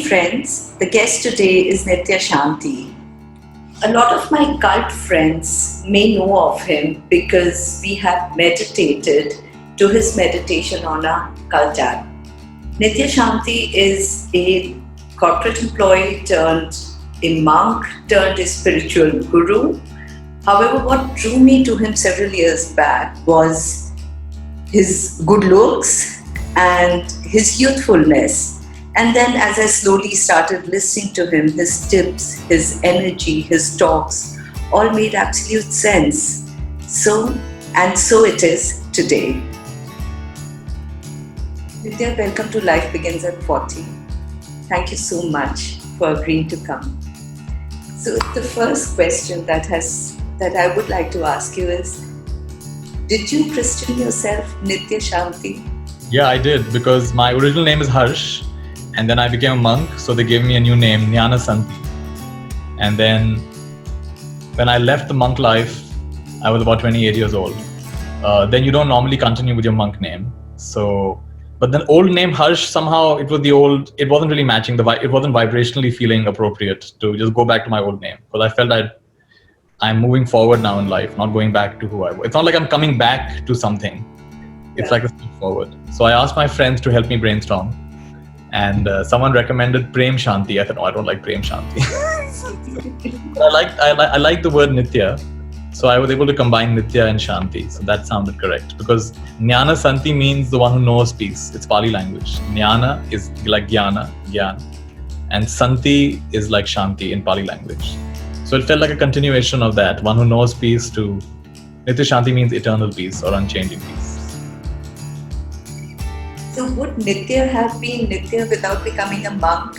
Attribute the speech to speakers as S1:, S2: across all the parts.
S1: friends. The guest today is Nitya Shanti. A lot of my cult friends may know of him because we have meditated to his meditation on our cult app. Nitya Shanti is a corporate employee turned a monk turned a spiritual guru. However, what drew me to him several years back was his good looks and his youthfulness. And then, as I slowly started listening to him, his tips, his energy, his talks all made absolute sense. So it is today. Nitya, welcome to Life Begins at 40. Thank you so much for agreeing to come. So, the first question that I would like to ask you is, did you christen yourself Nitya Shanti?
S2: Yeah, I did, because my original name is Harsh. And then I became a monk, so they gave me a new name, Jnana Santi. And then when I left the monk life, I was about 28 years old. Then you don't normally continue with your monk name. But the old name Harsh, somehow it wasn't really matching, it wasn't vibrationally feeling appropriate to just go back to my old name. Because I felt that I'm moving forward now in life, not going back to who I was. It's not like I'm coming back to something. It's like a step forward. So I asked my friends to help me brainstorm. And someone recommended Prem Shanti. I thought, I don't like Prem Shanti. I like the word Nitya. So I was able to combine Nitya and Shanti. So that sounded correct. Because Jnana Santi means the one who knows peace. It's Pali language. Jnana is like Jnana, Gyan. And Santi is like Shanti in Pali language. So it felt like a continuation of that. One who knows peace to Nitya Shanti means eternal peace or unchanging peace.
S1: So would Nitya have been Nitya without becoming a monk?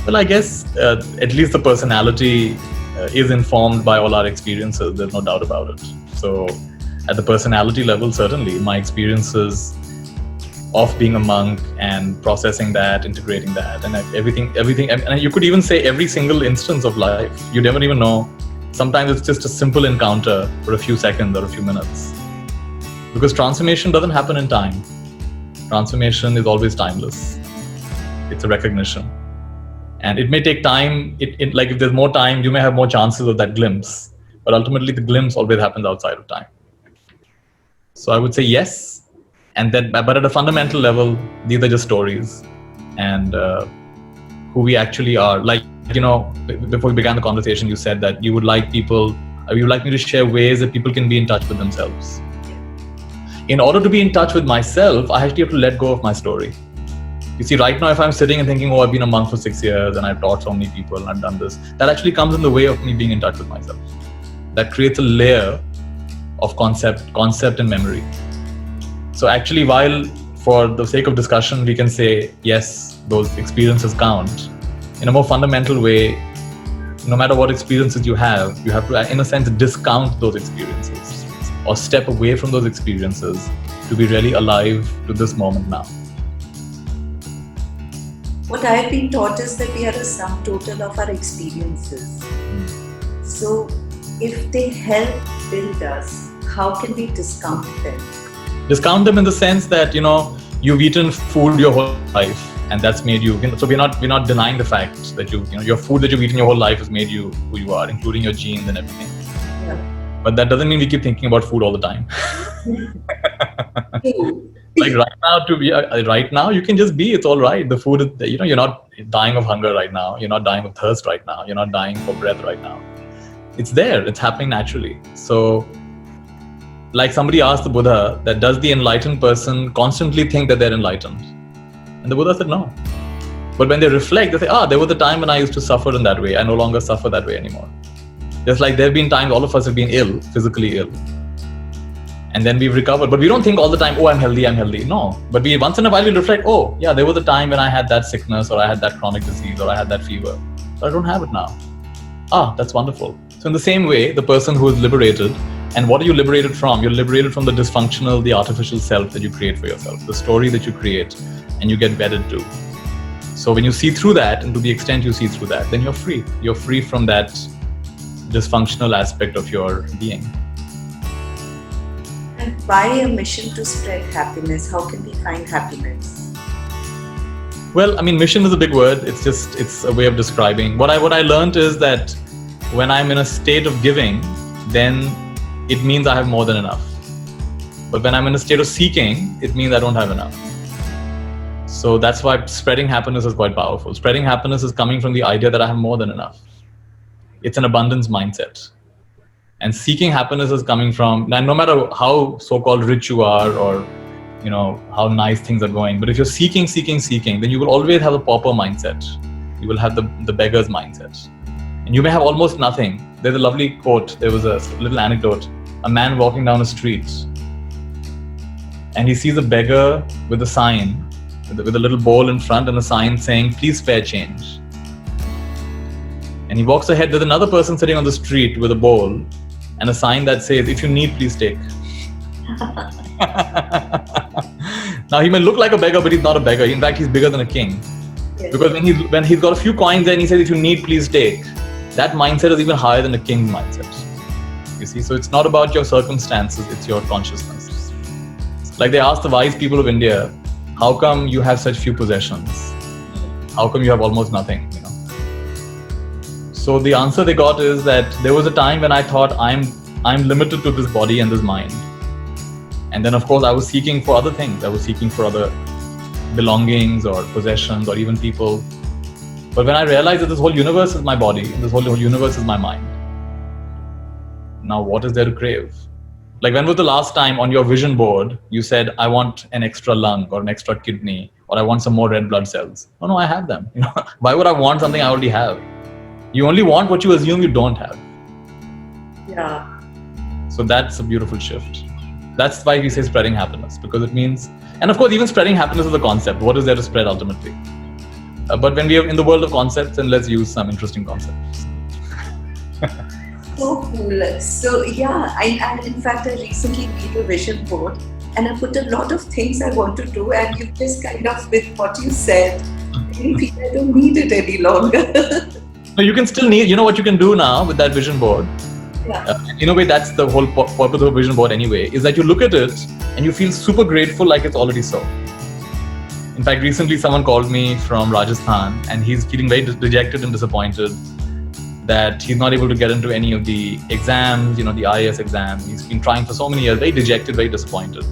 S2: Well, I guess at least the personality is informed by all our experiences. There's no doubt about it. So at the personality level, certainly, my experiences of being a monk and processing that, integrating that, and everything, and you could even say every single instance of life. You never even know. Sometimes it's just a simple encounter for a few seconds or a few minutes. Because transformation doesn't happen in time. Transformation is always timeless. It's a recognition. And it may take time. Like if there's more time, you may have more chances of that glimpse. But ultimately, the glimpse always happens outside of time. So I would say yes. But at a fundamental level, these are just stories. And who we actually are. Like, before we began the conversation, you said that you would like me to share ways that people can be in touch with themselves. In order to be in touch with myself, I actually have to let go of my story. You see, right now, if I'm sitting and thinking, I've been a monk for 6 years and I've taught so many people and I've done this, that actually comes in the way of me being in touch with myself. That creates a layer of concept and memory. So actually, while for the sake of discussion, we can say, yes, those experiences count, in a more fundamental way, no matter what experiences you have to, in a sense, discount those experiences. Or step away from those experiences to be really alive to this moment now.
S1: What I have been taught is that we are a sum total of our experiences. So if they help build us, how can we discount them?
S2: Discount them in the sense that, you've eaten food your whole life and that's made you. So we're not denying the fact that your food that you've eaten your whole life has made you who you are, including your genes and everything.
S1: Yeah.
S2: But that doesn't mean we keep thinking about food all the time. Like right now, you can just be. It's all right. The food, you're not dying of hunger right now. You're not dying of thirst right now. You're not dying for breath right now. It's there. It's happening naturally. So, like somebody asked the Buddha, that does the enlightened person constantly think that they're enlightened? And the Buddha said no. But when they reflect, they say, there was a time when I used to suffer in that way. I no longer suffer that way anymore. Just like there have been times all of us have been ill, physically ill. And then we've recovered. But we don't think all the time, I'm healthy. No. But once in a while we reflect, there was a time when I had that sickness or I had that chronic disease or I had that fever. But I don't have it now. That's wonderful. So in the same way, the person who is liberated, and what are you liberated from? You're liberated from the dysfunctional, the artificial self that you create for yourself, the story that you create and you get wedded to. So when you see through that, and to the extent you see through that, then you're free. You're free from that dysfunctional aspect of your being.
S1: And why a mission to spread happiness? How can we find happiness?
S2: Well, I mean, mission is a big word. It's a way of describing. What I learned is that when I'm in a state of giving, then it means I have more than enough. But when I'm in a state of seeking, it means I don't have enough. So that's why spreading happiness is quite powerful. Spreading happiness is coming from the idea that I have more than enough. It's an abundance mindset. And seeking happiness is coming from, and no matter how so-called rich you are, or how nice things are going, but if you're seeking, then you will always have a pauper mindset. You will have the beggar's mindset. And you may have almost nothing. There's a lovely quote. There was a little anecdote. A man walking down a street, and he sees a beggar with a sign, with a little bowl in front and a sign saying, "Please spare change." And he walks ahead. There's another person sitting on the street with a bowl and a sign that says, "If you need, please take." Now he may look like a beggar, but he's not a beggar. In fact, he's bigger than a king. Yes. Because when he's got a few coins there and he says, "If you need, please take," that mindset is even higher than a king's mindset. You see, so it's not about your circumstances, it's your consciousness. Like they asked the wise people of India, how come you have such few possessions? How come you have almost nothing? So the answer they got is that there was a time when I thought I'm limited to this body and this mind. And then of course I was seeking for other things. I was seeking for other belongings or possessions or even people. But when I realized that this whole universe is my body and this whole universe is my mind, now what is there to crave? Like when was the last time on your vision board you said, "I want an extra lung or an extra kidney, or I want some more red blood cells"? Oh no, I have them. Why would I want something I already have? You only want what you assume you don't have.
S1: Yeah.
S2: So that's a beautiful shift. That's why we say spreading happiness, because it means, and of course even spreading happiness is a concept. What is there to spread ultimately? But when we are in the world of concepts, then let's use some interesting concepts.
S1: So cool. So yeah, and in fact I recently made a vision board and I put a lot of things I want to do, and you just kind of, with what you said, I feel I don't need it any longer.
S2: No, you can still need, what you can do now with that vision board?
S1: Yeah.
S2: In a way, that's the whole purpose of a vision board anyway, is that you look at it and you feel super grateful like it's already so. In fact, recently someone called me from Rajasthan and he's feeling very dejected and disappointed that he's not able to get into any of the exams, the IAS exam. He's been trying for so many years, very dejected, very disappointed.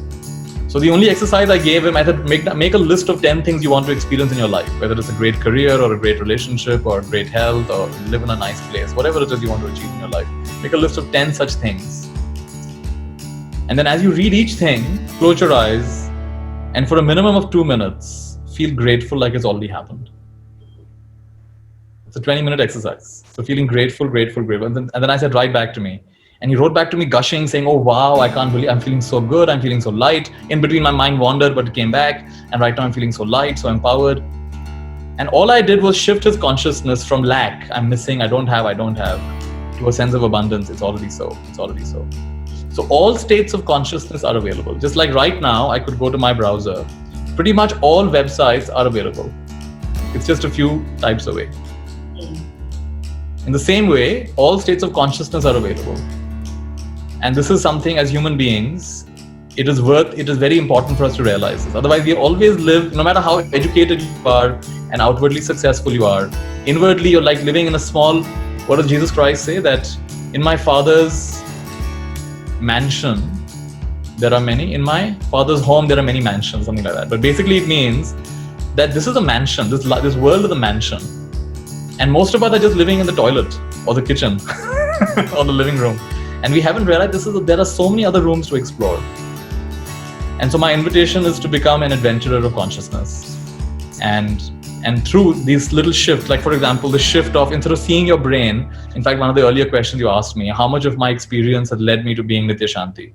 S2: So the only exercise I gave him, I said, make a list of 10 things you want to experience in your life, whether it's a great career or a great relationship or great health or live in a nice place, whatever it is you want to achieve in your life. Make a list of 10 such things. And then as you read each thing, close your eyes and for a minimum of 2 minutes, feel grateful like it's already happened. It's a 20-minute exercise. So feeling grateful. And then I said, write back to me. And he wrote back to me gushing, saying, "Oh wow, I can't believe I'm feeling so good. I'm feeling so light." In between my mind wandered, but it came back. And right now I'm feeling so light, so empowered. And all I did was shift his consciousness from lack, I'm missing, I don't have, to a sense of abundance. It's already so. So all states of consciousness are available. Just like right now, I could go to my browser. Pretty much all websites are available. It's just a few types away. In the same way, all states of consciousness are available. And this is something, as human beings, it is very important for us to realize this. Otherwise, we always live, no matter how educated you are and outwardly successful you are, inwardly you're like living in a small, what does Jesus Christ say? That in my Father's mansion, there are many. In my Father's home, there are many mansions, something like that. But basically it means that this is a mansion, this world is a mansion. And most of us are just living in the toilet or the kitchen or the living room. And we haven't realized there are so many other rooms to explore. And so my invitation is to become an adventurer of consciousness. And through these little shifts, like for example, the shift of, instead of seeing your brain, in fact, one of the earlier questions you asked me, how much of my experience has led me to being Nitya Shanti?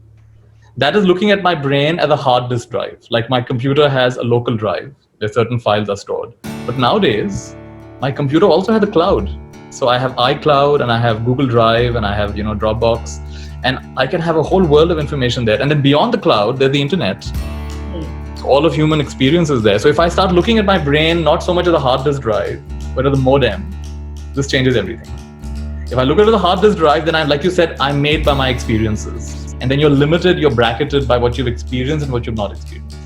S2: That is looking at my brain as a hard disk drive. Like my computer has a local drive where certain files are stored. But nowadays, my computer also has a cloud. So I have iCloud and I have Google Drive and I have, Dropbox, and I can have a whole world of information there. And then beyond the cloud, there's the internet. So all of human experience is there. So if I start looking at my brain, not so much as a hard disk drive, but as a modem, this changes everything. If I look at the hard disk drive, then I'm, like you said, I'm made by my experiences. And then you're limited, you're bracketed by what you've experienced and what you've not experienced.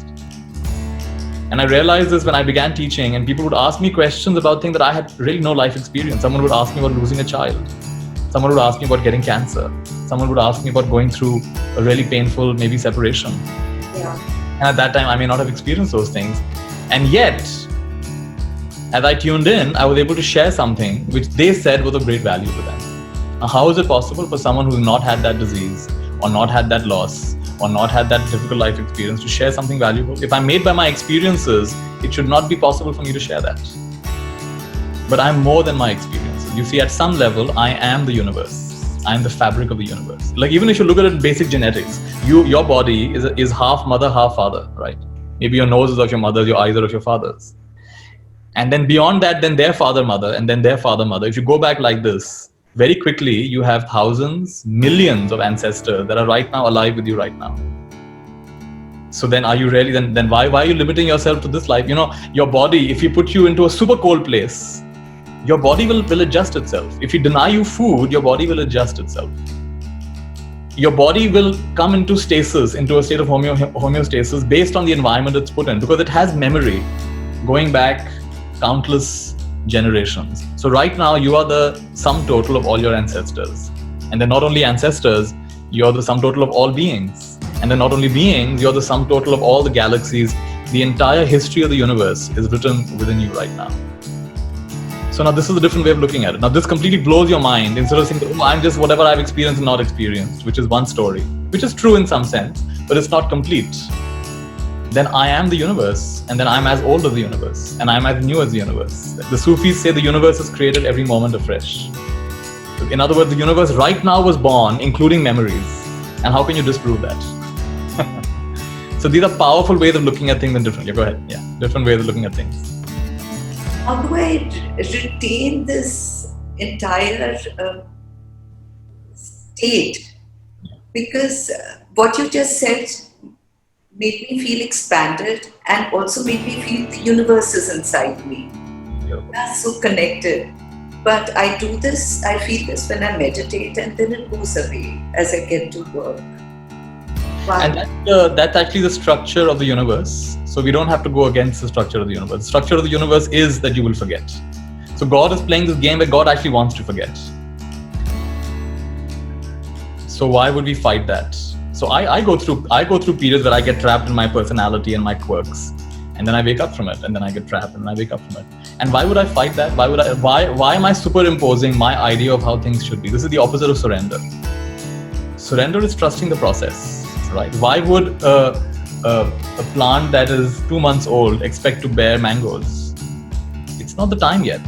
S2: And I realized this when I began teaching, and people would ask me questions about things that I had really no life experience. Someone would ask me about losing a child. Someone would ask me about getting cancer. Someone would ask me about going through a really painful, maybe separation.
S1: Yeah.
S2: And at that time, I may not have experienced those things. And yet, as I tuned in, I was able to share something which they said was of great value to them. Now, how is it possible for someone who's not had that disease, or not had that loss, or not had that difficult life experience to share something valuable? If I'm made by my experiences, it should not be possible for me to share that. But I'm more than my experiences. You see, at some level, I am the universe. I am the fabric of the universe. Like, even if you look at it in basic genetics, your body is half mother, half father, right? Maybe your nose is of your mother's, your eyes are of your father's. And then beyond that, then their father, mother, and then their father, mother. If you go back like this, very quickly, you have thousands, millions of ancestors that are right now alive with you right now. So then are you really, then why are you limiting yourself to this life? You know, your body, if you put you into a super cold place, your body will adjust itself. If you deny you food, your body will adjust itself. Your body will come into stasis, into a state of homeostasis based on the environment it's put in, because it has memory going back countless generations. So right now, you are the sum total of all your ancestors. And they're not only ancestors, you're the sum total of all beings. And they're not only beings, you're the sum total of all the galaxies. The entire history of the universe is written within you right now. So now this is a different way of looking at it. Now this completely blows your mind. Instead of saying, oh, I'm just whatever I've experienced and not experienced, which is one story, which is true in some sense, but it's not complete. Then I am the universe, and then I'm as old as the universe, and I'm as new as the universe. The Sufis say the universe is created every moment afresh. In other words, the universe right now was born, including memories. And how can you disprove that? So these are powerful ways of looking at things in different. Yeah, go ahead. Yeah, different ways of looking at things.
S1: How do I retain this entire state? Because what you just said made me feel expanded and also made me feel the universe is inside me. We are so connected. But I do this, I feel this when I meditate, and then it goes away as I get to work. Wow.
S2: And that's actually the structure of the universe. So we don't have to go against the structure of the universe. The structure of the universe is that you will forget. So God is playing this game where God actually wants to forget. So why would we fight that? So I go through periods where I get trapped in my personality and my quirks, and then I wake up from it, and then I get trapped, and I wake up from it. And why would I fight that? Why am I superimposing my idea of how things should be? This is the opposite of surrender. Surrender is trusting the process, right? Why would a plant that is 2 months old expect to bear mangoes? It's not the time yet.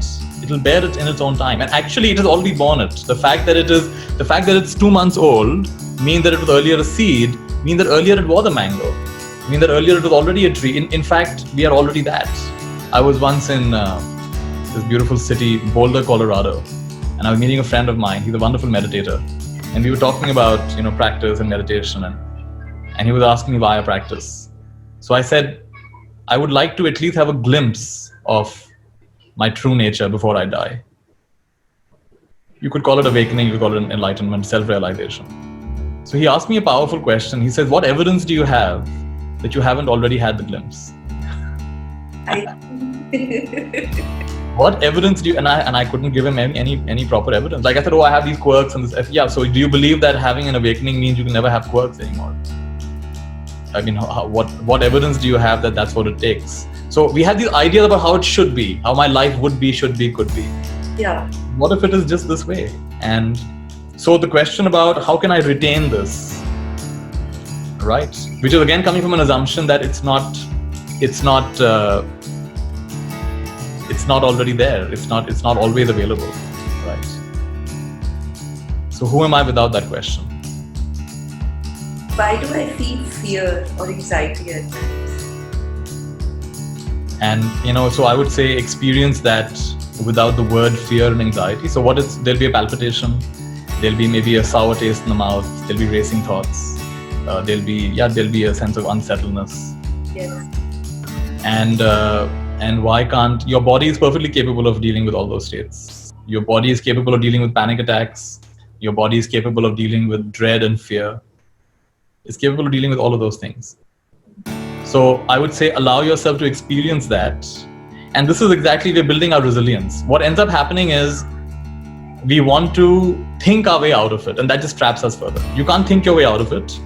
S2: It'll bear it in its own time, and actually, it has already borne it. The fact that it's 2 months old means that it was earlier a seed, means that earlier it was a mango, means that earlier it was already a tree. In fact, we are already that. I was once in this beautiful city, Boulder, Colorado, and I was meeting a friend of mine. He's a wonderful meditator, and we were talking about practice and meditation, and he was asking me why I practice. So I said, I would like to at least have a glimpse of my true nature before I die. You could call it awakening, you could call it enlightenment, self-realization. So he asked me a powerful question. He says, what evidence do you have that you haven't already had the glimpse? What evidence do you, and I couldn't give him any proper evidence. Like I said, I have these quirks and this. Yeah, so do you believe that having an awakening means you can never have quirks anymore? I mean, what evidence do you have that that's what it takes? So we had these ideas about how it should be, how my life would be, should be, could be.
S1: Yeah.
S2: What if it is just this way? And so the question about how can I retain this, right? Which is again coming from an assumption that it's not already there. It's not always available, right? So who am I without that question?
S1: Why do I feel fear or anxiety at times?
S2: And so I would say experience that without the word fear and anxiety. So there'll be a palpitation, there'll be maybe a sour taste in the mouth, there'll be racing thoughts, there'll be a sense of unsettledness.
S1: Yes.
S2: And why can't your body is perfectly capable of dealing with all those states. Your body is capable of dealing with panic attacks. Your body is capable of dealing with dread and fear. It's capable of dealing with all of those things. So I would say allow yourself to experience that. And this is exactly, we're building our resilience. What ends up happening is we want to think our way out of it, and that just traps us further. You can't think your way out of it.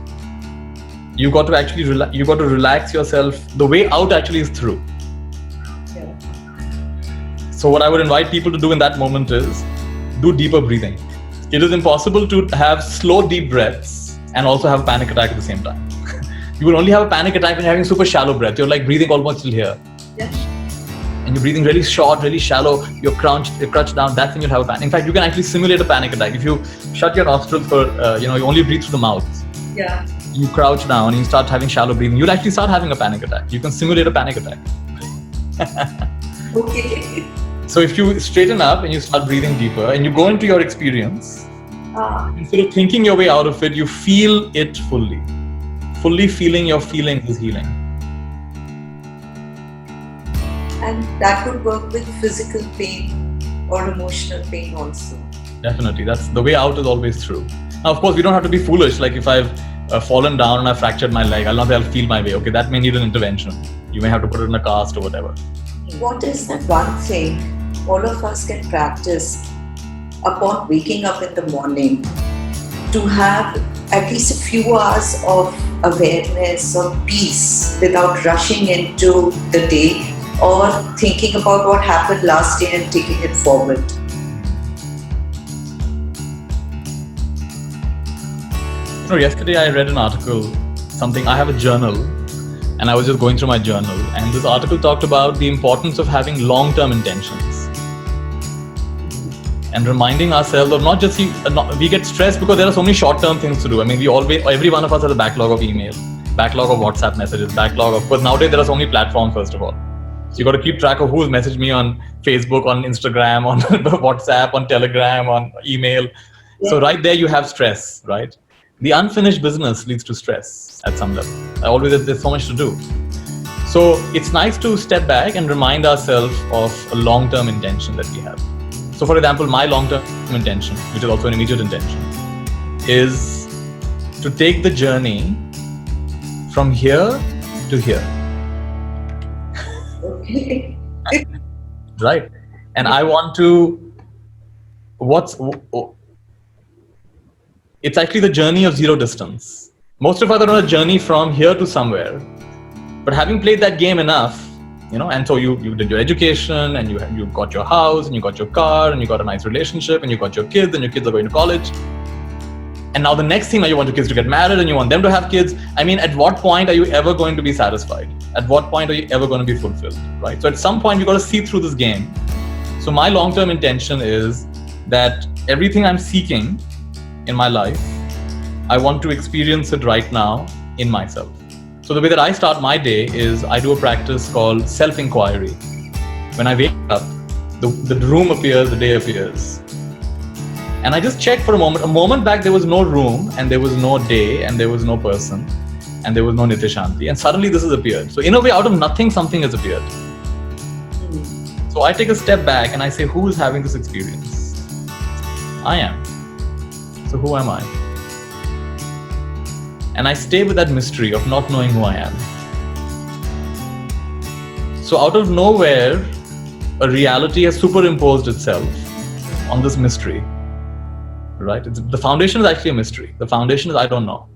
S2: You got to actually you got to relax yourself. The way out actually is through. Yeah. So what I would invite people to do in that moment is do deeper breathing. It is impossible to have slow, deep breaths and also have a panic attack at the same time. You will only have a panic attack when you're having super shallow breath. You're like breathing almost till here.
S1: Yeah.
S2: And you're breathing really short, really shallow, you're crouched down, that's when you'll have a panic. In fact, you can actually simulate a panic attack. If you shut your nostrils for, you only breathe through the mouth.
S1: Yeah.
S2: You crouch down and you start having shallow breathing, you'll actually start having a panic attack. You can simulate a panic attack.
S1: Okay.
S2: So if you straighten up and you start breathing deeper and you go into your experience, instead of thinking your way out of it, you feel it fully. Fully feeling your feelings is healing.
S1: And that would work with physical pain or emotional pain also.
S2: Definitely. That's the way out is always through. Now, of course, we don't have to be foolish. Like if I've fallen down and I fractured my leg, I'll feel my way. Okay, that may need an intervention. You may have to put it in a cast or whatever.
S1: What is that one thing all of us can practice upon waking up in the morning to have at least a few hours of awareness or peace without rushing into the day or thinking about what happened last day and taking it forward?
S2: Yesterday I read an article, I have a journal, and I was just going through my journal, and this article talked about the importance of having long-term intentions and reminding ourselves of not just, we get stressed because there are so many short-term things to do. I mean, every one of us has a backlog of email, backlog of WhatsApp messages, because nowadays there are so many platforms, first of all. So you got to keep track of who's messaged me on Facebook, on Instagram, on WhatsApp, on Telegram, on email. Yeah. So right there you have stress, right? The unfinished business leads to stress at some level. There's so much to do. So it's nice to step back and remind ourselves of a long-term intention that we have. So for example, my long-term intention, which is also an immediate intention, is to take the journey from here to here.
S1: Okay.
S2: Right. And I want to, it's actually the journey of zero distance. Most of us are on a journey from here to somewhere. But having played that game enough, and so you did your education and you got your house and you got your car and you got a nice relationship and you got your kids and your kids are going to college. And now the next thing, you want your kids to get married and you want them to have kids. I mean, at what point are you ever going to be satisfied? At what point are you ever going to be fulfilled, right? So at some point, you got to see through this game. So my long-term intention is that everything I'm seeking in my life, I want to experience it right now in myself. So the way that I start my day is I do a practice called self-inquiry. When I wake up, the room appears, the day appears. And I just check for a moment. A moment back, there was no room and there was no day and there was no person and there was no Nitya Shanti. And suddenly this has appeared. So in a way, out of nothing, something has appeared. So I take a step back and I say, who is having this experience? I am. So who am I? And I stay with that mystery of not knowing who I am. So out of nowhere, a reality has superimposed itself on this mystery. Right? The foundation is actually a mystery. The foundation is I don't know.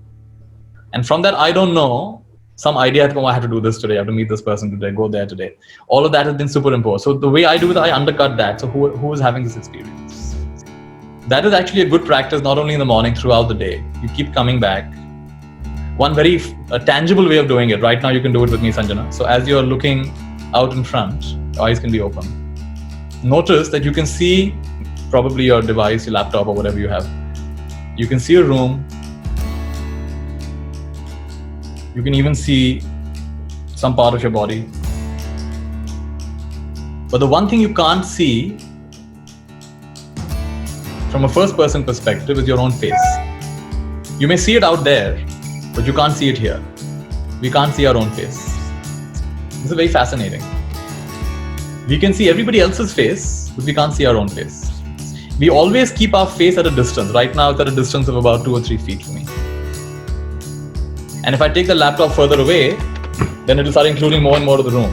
S2: And from that I don't know, some idea had come, I have to do this today, I have to meet this person today, go there today. All of that has been superimposed. So the way I do it, I undercut that. So who is having this experience? That is actually a good practice, not only in the morning, throughout the day. You keep coming back. One very tangible way of doing it, right now you can do it with me, Sanjana. So as you're looking out in front, your eyes can be open. Notice that you can see probably your device, your laptop or whatever you have. You can see a room. You can even see some part of your body. But the one thing you can't see from a first person perspective is your own face. You may see it out there, but you can't see it here. We can't see our own face. This is very fascinating. We can see everybody else's face, but we can't see our own face. We always keep our face at a distance. Right now, it's at a distance of about 2 or 3 feet from me. And if I take the laptop further away, then it'll start including more and more of the room.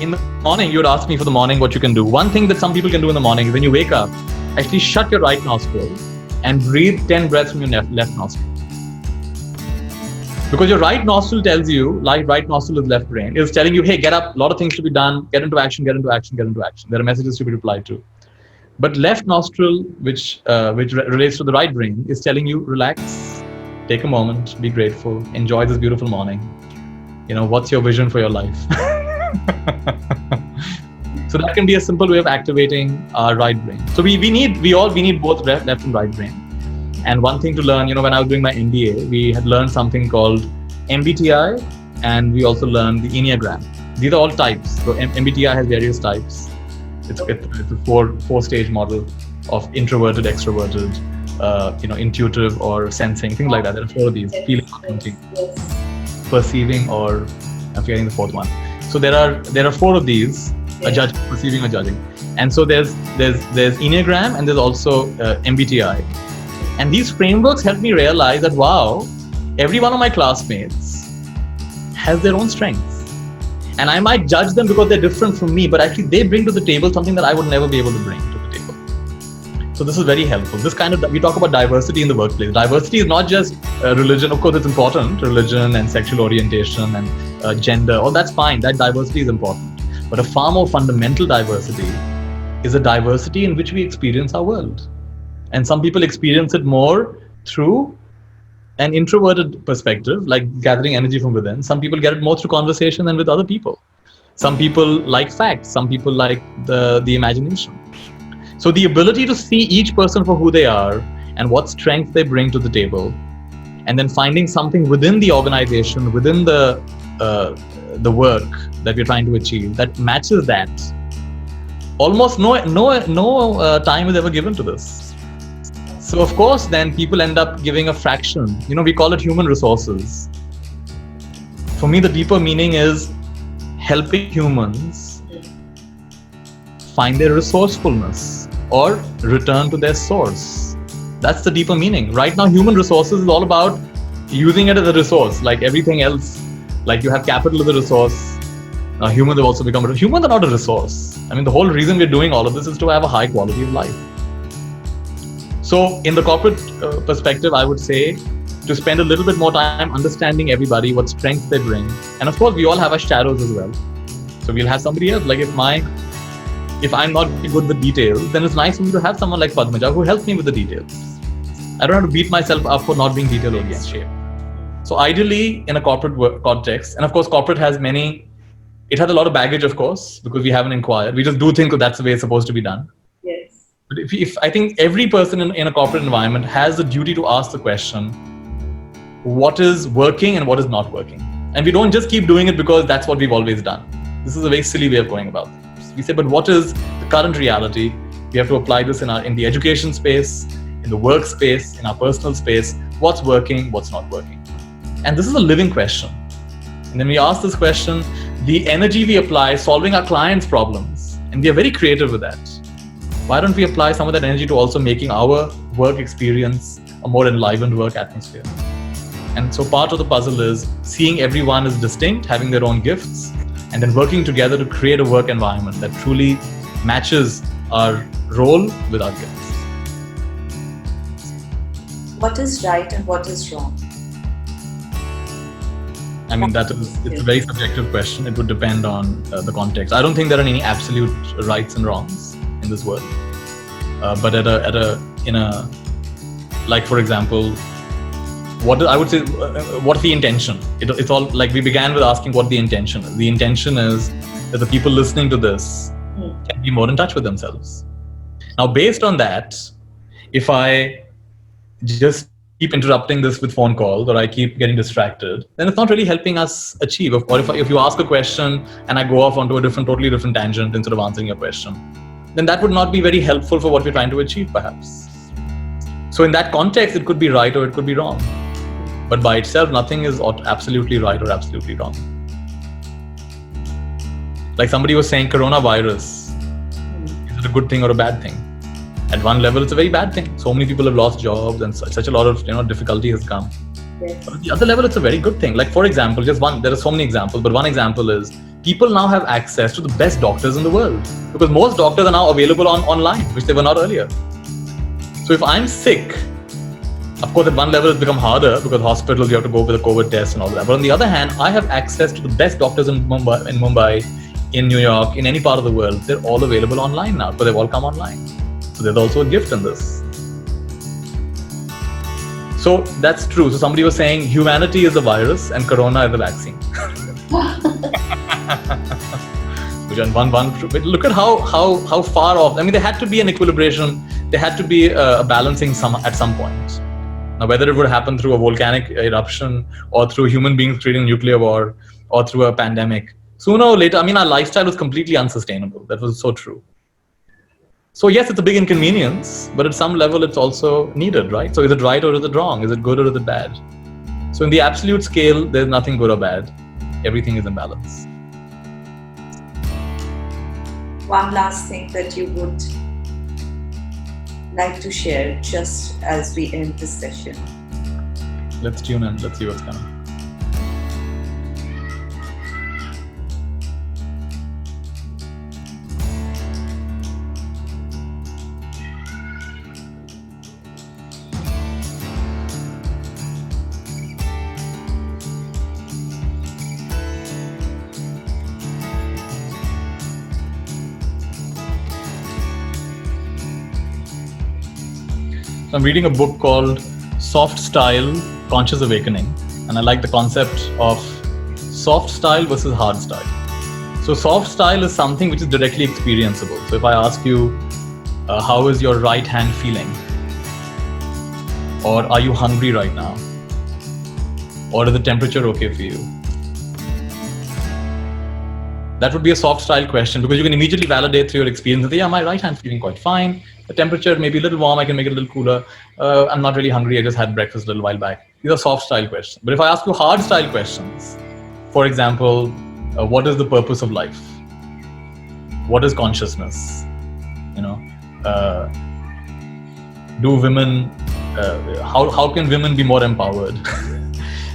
S2: In the morning, you'd ask me for the morning what you can do. One thing that some people can do in the morning is when you wake up, actually shut your right nostril and breathe 10 breaths from your left nostril. Because your right nostril tells you, like right nostril is left brain, is telling you, hey, get up, a lot of things to be done, get into action, get into action, get into action. There are messages to be replied to. But left nostril, which relates to the right brain, is telling you, relax, take a moment, be grateful, enjoy this beautiful morning. What's your vision for your life? So that can be a simple way of activating our right brain. So we need both left and right brain. And one thing to learn, when I was doing my MBA, we had learned something called MBTI, and we also learned the Enneagram. These are all types. So MBTI has various types. It's a four-stage model of introverted, extroverted, intuitive or sensing, things like that. There are 4 of these: feeling, thinking, perceiving, or I'm forgetting the 4th one. So there are 4 of these: a judge, perceiving, or judging. And so there's Enneagram, and there's also MBTI. And these frameworks helped me realize that, wow, every one of my classmates has their own strengths. And I might judge them because they're different from me, but actually they bring to the table something that I would never be able to bring to the table. So this is very helpful. We talk about diversity in the workplace. Diversity is not just religion. Of course, it's important, religion and sexual orientation and gender. All that's fine. That diversity is important. But a far more fundamental diversity is a diversity in which we experience our world. And some people experience it more through an introverted perspective, like gathering energy from within. Some people get it more through conversation than with other people. Some people like facts. Some people like the imagination. So the ability to see each person for who they are and what strength they bring to the table, and then finding something within the organization, within the work that we're trying to achieve that matches that. Almost no time is ever given to this. So of course, then people end up giving a fraction. We call it human resources. For me, the deeper meaning is helping humans find their resourcefulness or return to their source. That's the deeper meaning. Right now, human resources is all about using it as a resource, like everything else. Like you have capital as a resource. Humans have also become humans are not a resource. The whole reason we're doing all of this is to have a high quality of life. So in the corporate perspective, I would say to spend a little bit more time understanding everybody, what strengths they bring. And of course, we all have our shadows as well. So we'll have somebody else. Like if I'm not good with details, then it's nice for me to have someone like Padmaja who helps me with the details. I don't have to beat myself up for not being detail-oriented. So ideally, in a corporate work context, and of course, corporate has it has a lot of baggage, of course, because we haven't inquired. We just do think that that's the way it's supposed to be done.
S1: Yes.
S2: But if I think every person in a corporate environment has the duty to ask the question, what is working and what is not working? And we don't just keep doing it because that's what we've always done. This is a very silly way of going about things. We say, but what is the current reality? We have to apply this in the education space, in the work space, in our personal space. What's working, what's not working? And this is a living question. And then we ask this question, the energy we apply solving our clients' problems, and we are very creative with that. Why don't we apply some of that energy to also making our work experience a more enlivened work atmosphere? And so part of the puzzle is seeing everyone as distinct, having their own gifts, and then working together to create a work environment that truly matches our role with our gifts.
S1: What is right and what is wrong?
S2: It's a very subjective question. It would depend on the context. I don't think there are any absolute rights and wrongs in this world. But for example, what's the intention? It's all like we began with asking what the intention is. The intention is that the people listening to this can be more in touch with themselves. Now, based on that, if I just keep interrupting this with phone calls or I keep getting distracted, then it's not really helping us achieve. Or if you ask a question and I go off onto a totally different tangent instead of answering your question, then that would not be very helpful for what we're trying to achieve, perhaps. So in that context, it could be right or it could be wrong. But by itself, nothing is absolutely right or absolutely wrong. Like somebody was saying, coronavirus, is it a good thing or a bad thing? At one level, it's a very bad thing. So many people have lost jobs and such a lot of difficulty has come.
S1: Yes.
S2: But at the other level, it's a very good thing. Like, for example, just one, there are so many examples, but one example is people now have access to the best doctors in the world because most doctors are now available online, which they were not earlier. So if I'm sick, of course, at one level, it's become harder because hospitals, you have to go with a COVID test and all that. But on the other hand, I have access to the best doctors in Mumbai, in New York, in any part of the world. They're all available online now because they've all come online. So there's also a gift in this. So that's true. So somebody was saying humanity is the virus and Corona is the vaccine. Which on one, look at how far off. I mean, there had to be an equilibration. There had to be a balancing at some point. Now, whether it would happen through a volcanic eruption or through human beings creating nuclear war or through a pandemic, sooner or later, I mean, our lifestyle was completely unsustainable. That was so true. So yes, it's a big inconvenience, but at some level, it's also needed, right? So is it right or is it wrong? Is it good or is it bad? So in the absolute scale, there's nothing good or bad. Everything is in balance.
S1: One last thing that you would like to share just as we end this session.
S2: Let's tune in. Let's see what's coming. I'm reading a book called Soft Style, Conscious Awakening. And I like the concept of soft style versus hard style. So soft style is something which is directly experienceable. So if I ask you, how is your right hand feeling? Or are you hungry right now? Or is the temperature okay for you? That would be a soft style question because you can immediately validate through your experience that, yeah, my right hand's feeling quite fine. The temperature may be a little warm, I can make it a little cooler. I'm not really hungry, I just had breakfast a little while back. These are soft style questions. But if I ask you hard style questions, for example, what is the purpose of life? What is consciousness? You know, do women, how can women be more empowered?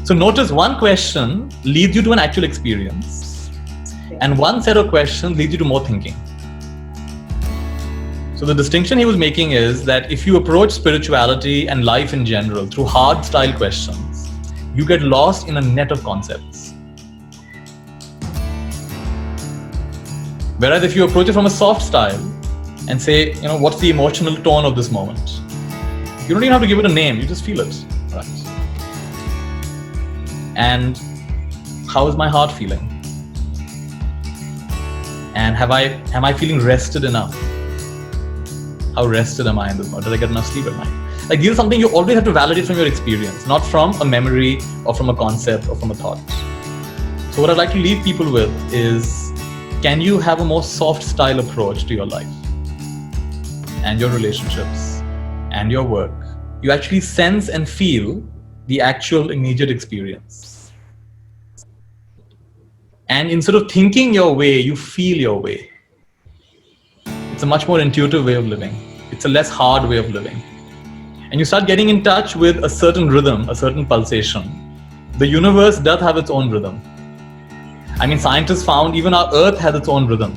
S2: So notice one question leads you to an actual experience. And one set of questions leads you to more thinking. So the distinction he was making is that if you approach spirituality and life in general through hard style questions, you get lost in a net of concepts. Whereas if you approach it from a soft style and say, you know, what's the emotional tone of this moment? You don't even have to give it a name, you just feel it. Right? And how is my heart feeling? And am I feeling rested enough? How rested am I in this moment? Did I get enough sleep at night? Like, this is something you always have to validate from your experience, not from a memory or from a concept or from a thought. So what I'd like to leave people with is, can you have a more soft style approach to your life and your relationships and your work? You actually sense and feel the actual immediate experience. And instead of thinking your way, you feel your way. It's a much more intuitive way of living. It's a less hard way of living. And you start getting in touch with a certain rhythm, a certain pulsation. The universe does have its own rhythm. I mean, scientists found even our Earth has its own rhythm,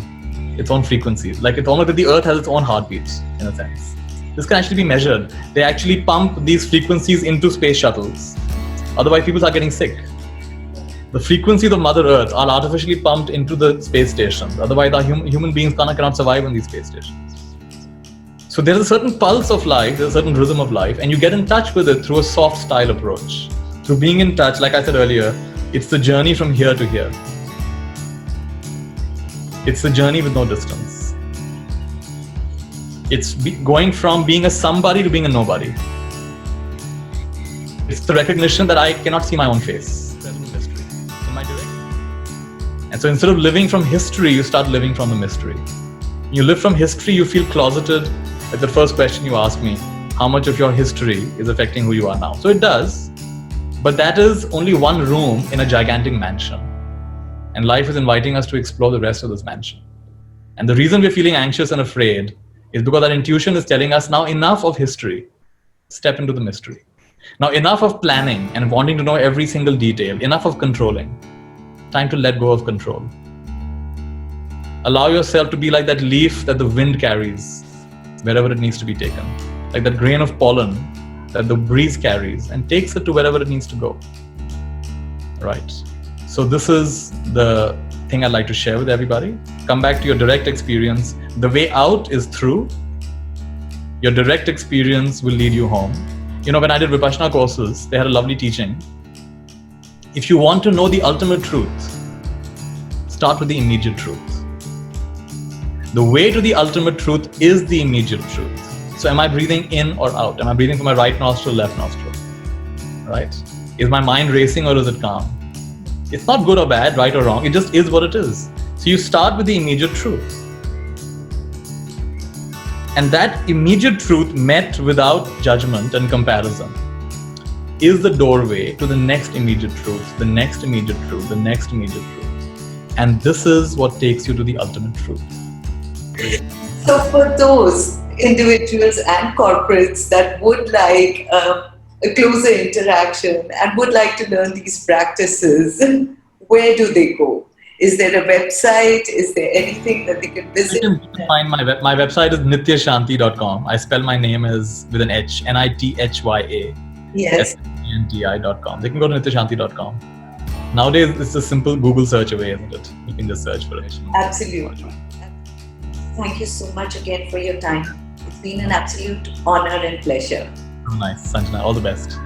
S2: its own frequencies. Like, it's almost that the Earth has its own heartbeats, in a sense. This can actually be measured. They actually pump these frequencies into space shuttles. Otherwise, people start getting sick. The frequencies of Mother Earth are artificially pumped into the space stations. Otherwise, our human beings cannot survive on these space stations. So there's a certain pulse of life, there's a certain rhythm of life, and you get in touch with it through a soft style approach. Through being in touch, like I said earlier, it's the journey from here to here. It's the journey with no distance. It's going from being a somebody to being a nobody. It's the recognition that I cannot see my own face. And so instead of living from history, you start living from the mystery. You live from history, you feel closeted. Like the first question you asked me, how much of your history is affecting who you are now? So it does, but that is only one room in a gigantic mansion. And life is inviting us to explore the rest of this mansion. And the reason we're feeling anxious and afraid is because our intuition is telling us now enough of history. Step into the mystery. Now, enough of planning and wanting to know every single detail, enough of controlling. Time to let go of control. Allow yourself to be like that leaf that the wind carries wherever it needs to be taken, like that grain of pollen that the breeze carries and takes it to wherever it needs to go. Right. So this is the thing I'd like to share with everybody. Come back to your direct experience. The way out is through. Your direct experience will lead you home. You know, when I did Vipassana courses, they had a lovely teaching. If you want to know the ultimate truth, start with the immediate truth. The way to the ultimate truth is the immediate truth. So am I breathing in or out? Am I breathing from my right nostril, left nostril? Right? Is my mind racing or is it calm? It's not good or bad, right or wrong. It just is what it is. So you start with the immediate truth. And that immediate truth met without judgment and comparison is the doorway to the next immediate truth, the next immediate truth, the next immediate truth. And this is what takes you to the ultimate truth.
S1: So for those individuals and corporates that would like a closer interaction and would like to learn these practices, where do they go? Is there a website? Is there anything that they can visit?
S2: You can find my website is nityashanti.com. I spell my name as with an H, Nithya.
S1: Yes.
S2: SANTI.com. They can go to nityashanti.com. Nowadays, it's a simple Google search away, isn't it? You can just search for it.
S1: Absolutely. Thank you so much again for your time. It's been an absolute honor and pleasure.
S2: Nice, Sanjana. All the best.